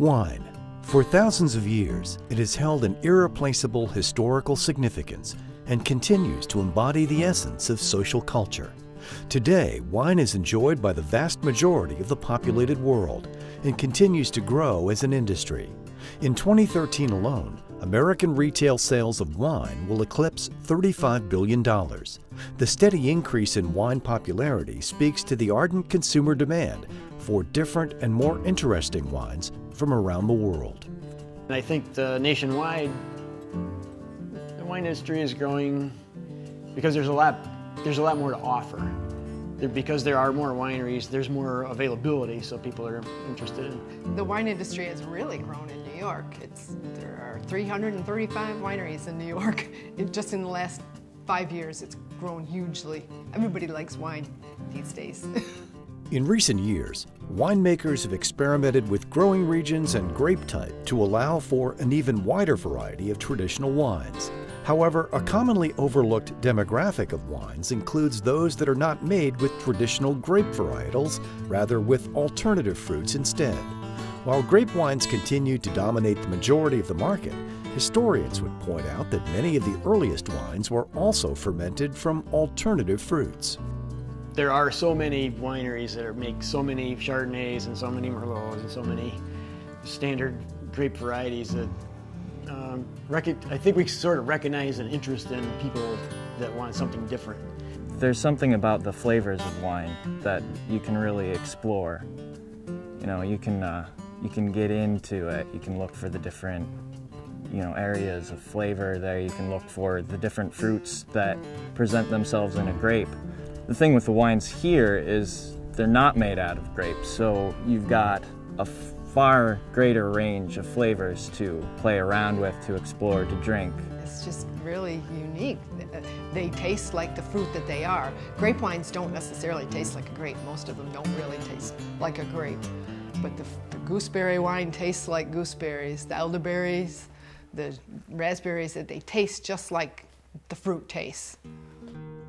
Wine. For thousands of years, it has held an irreplaceable historical significance and continues to embody the essence of social culture. Today, wine is enjoyed by the vast majority of the populated world and continues to grow as an industry. In 2013 alone, American retail sales of wine will eclipse $35 billion. The steady increase in wine popularity speaks to the ardent consumer demand for different and more interesting wines from around the world. I think nationwide, the wine industry is growing because there's a lot more to offer. Because there are more wineries, there's more availability, so people are interested in. The wine industry has really grown in New York. There are 335 wineries in New York. Just in the last 5 years, it's grown hugely. Everybody likes wine these days. In recent years, winemakers have experimented with growing regions and grape type to allow for an even wider variety of traditional wines. However, a commonly overlooked demographic of wines includes those that are not made with traditional grape varietals, rather with alternative fruits instead. While grape wines continue to dominate the majority of the market, historians would point out that many of the earliest wines were also fermented from alternative fruits. There are so many wineries that make so many Chardonnays and so many Merlots and so many standard grape varieties that I think we sort of recognize an interest in people that want something different. There's something about the flavors of wine that you can really explore. You know, you can get into it. You can look for the different, areas of flavor there. You can look for the different fruits that present themselves in a grape. The thing with the wines here is they're not made out of grapes, so you've got a far greater range of flavors to play around with, to explore, to drink. It's just really unique. They taste like the fruit that they are. Grape wines don't necessarily taste like a grape. Most of them don't really taste like a grape. But the gooseberry wine tastes like gooseberries. The elderberries, the raspberries, they taste just like the fruit tastes.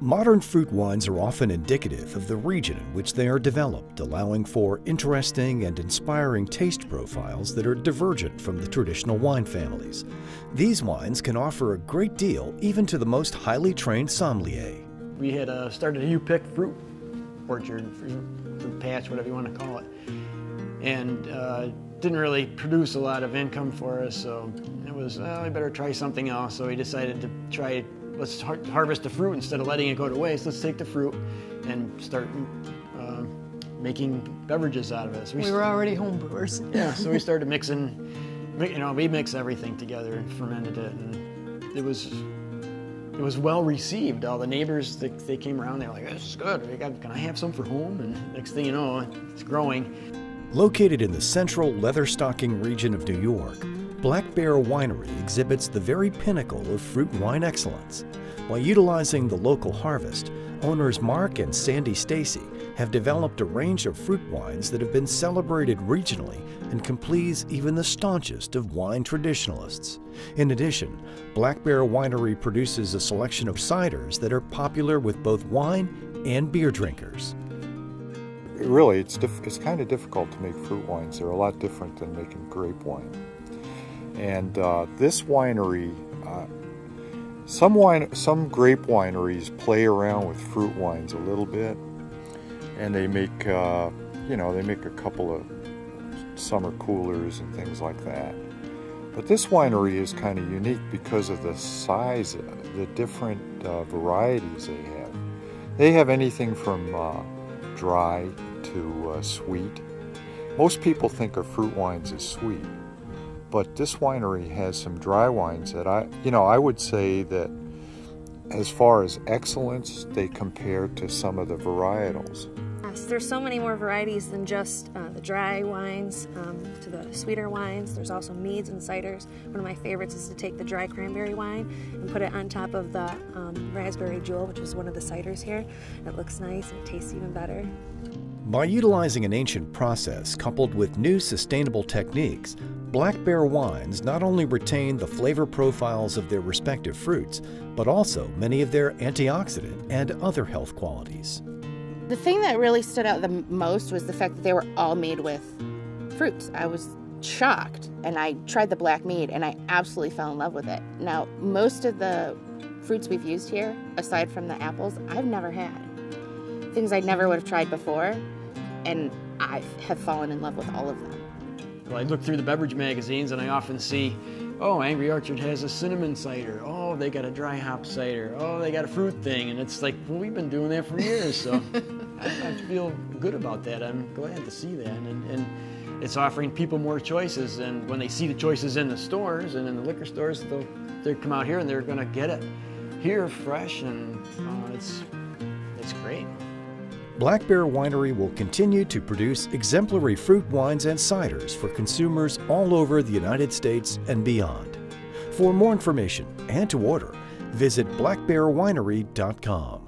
Modern fruit wines are often indicative of the region in which they are developed, allowing for interesting and inspiring taste profiles that are divergent from the traditional wine families. These wines can offer a great deal even to the most highly trained sommelier. We had started a U-pick fruit orchard, fruit patch, whatever you want to call it, and didn't really produce a lot of income for us, so it was, well, we better try something else. So we decided to try, let's harvest the fruit instead of letting it go to waste. Let's take the fruit and start making beverages out of it. So we were already home brewers. Yeah, so we started mixing, we mixed everything together and fermented it, and it was well received. All the neighbors, they came around, they were like, this is good, can I have some for home? And next thing you know, it's growing. Located in the central leather-stocking region of New York, Black Bear Winery exhibits the very pinnacle of fruit wine excellence. By utilizing the local harvest, owners Mark and Sandy Stacy have developed a range of fruit wines that have been celebrated regionally and can please even the staunchest of wine traditionalists. In addition, Black Bear Winery produces a selection of ciders that are popular with both wine and beer drinkers. Really, it's kind of difficult to make fruit wines. They're a lot different than making grape wine. And this winery, some grape wineries play around with fruit wines a little bit, and they make, they make a couple of summer coolers and things like that. But this winery is kind of unique because of the size, the different varieties they have. They have anything from dry to sweet. Most people think of fruit wines as sweet, but this winery has some dry wines that I would say that as far as excellence, they compare to some of the varietals. Yes, there's so many more varieties than just the dry wines to the sweeter wines. There's also meads and ciders. One of my favorites is to take the dry cranberry wine and put it on top of the raspberry jewel, which is one of the ciders here. It looks nice and it tastes even better. By utilizing an ancient process coupled with new sustainable techniques, Black Bear wines not only retain the flavor profiles of their respective fruits, but also many of their antioxidant and other health qualities. The thing that really stood out the most was the fact that they were all made with fruits. I was shocked, and I tried the black mead, and I absolutely fell in love with it. Now, most of the fruits we've used here, aside from the apples, I've never had. Things I never would have tried before, and I have fallen in love with all of them. Well, I look through the beverage magazines, and I often see, oh, Angry Orchard has a cinnamon cider. Oh, they got a dry hop cider. Oh, they got a fruit thing. And it's like, well, we've been doing that for years, so I feel good about that. I'm glad to see that. And it's offering people more choices, and when they see the choices in the stores and in the liquor stores, they'll come out here and they're going to get it here fresh, and it's great. Black Bear Winery will continue to produce exemplary fruit wines and ciders for consumers all over the United States and beyond. For more information and to order, visit blackbearwinery.com.